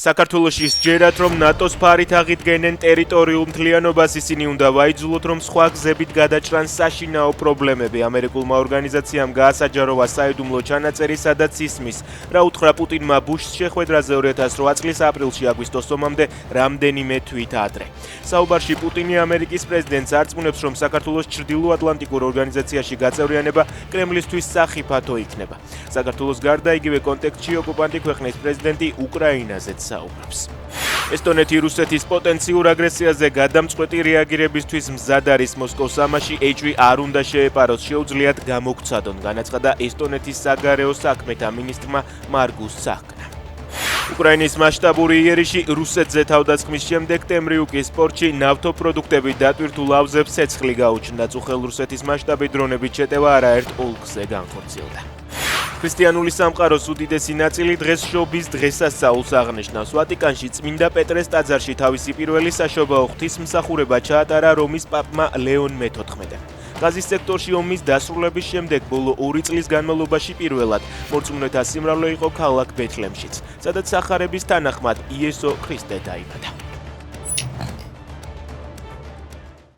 საქართველოში სჯერათ, რომ ნატოს ფარით აღიდგენენ ტერიტორიულ მთლიანობას, ისინი უნდა ვაიძულოთ, რომ სხვა გზებით გადაჭრან საშინაო პრობლემები. ამერიკულმა ორგანიზაციამ გაასაჯაროვა საიდუმლო ჩანაწერი, სადაც ისმის, რა უთხრა პუტინმა ბუშს შეხვედრაზე 2008 წლის აპრილში აგვისტოს ომამდე რამდენიმე თვით ადრე. საუბარში პუტინი ამერიკის პრეზიდენტს არწმუნებს, რომ საქართველოს ჩრდილოატლანტიკურ ორგანიზაციაში გაწევრიანება კრემლისთვის სახიფათო იქნება. საქართველოს გარდა იგივე კონტექსტში ოკუპანტი ქვეყნის პრეზიდენტი უკრაინაზეც საუბრობს. ესტონეთი რუსეთის პოტენციურ აგრესიაზე გადამწყვეტი რეაგირებისთვის მზად არის. მოსკოვს ამაში ეჭვი არ უნდა შეეპაროს, შეუძლიათ გამოგვცადონ, განაცხადა ესტონეთის საგარეო საქმეთა მინისტრმა მარგუს საჰკნამ. უკრაინის მასშტაბური იერიში რუსეთზე თავდასხმის შემდეგ ტემრიუკის პორტში ნავთობპროდუქტებით დატვირთულ ავზებს ცეცხლი გაუჩნდა. წუხელ რუსეთის მასშტაბით დრონებით შეტევა არაერთ ოლქზე განხორციელდა. ქრისტიანული სამყაროს უდიდესი ნაწილი დღეს შობის დღესასწაულს აღნიშნავს. ვატიკანში წმინდა პეტრეს ტაძარში თავისი პირველი საშობაო ღვთისმსახურება ჩაატარა რომის პაპმა ლეონ მე-14-მ. ღაზის სექტორში ომის დასრულების შემდეგ ბოლო 2 წლის განმავლობაში პირველად მორწმუნეთა სიმრავლე იყო ქალაქ ბეთლემშიც, სადაც სახარების თანახმად იესო ქრისტე დაიბადა.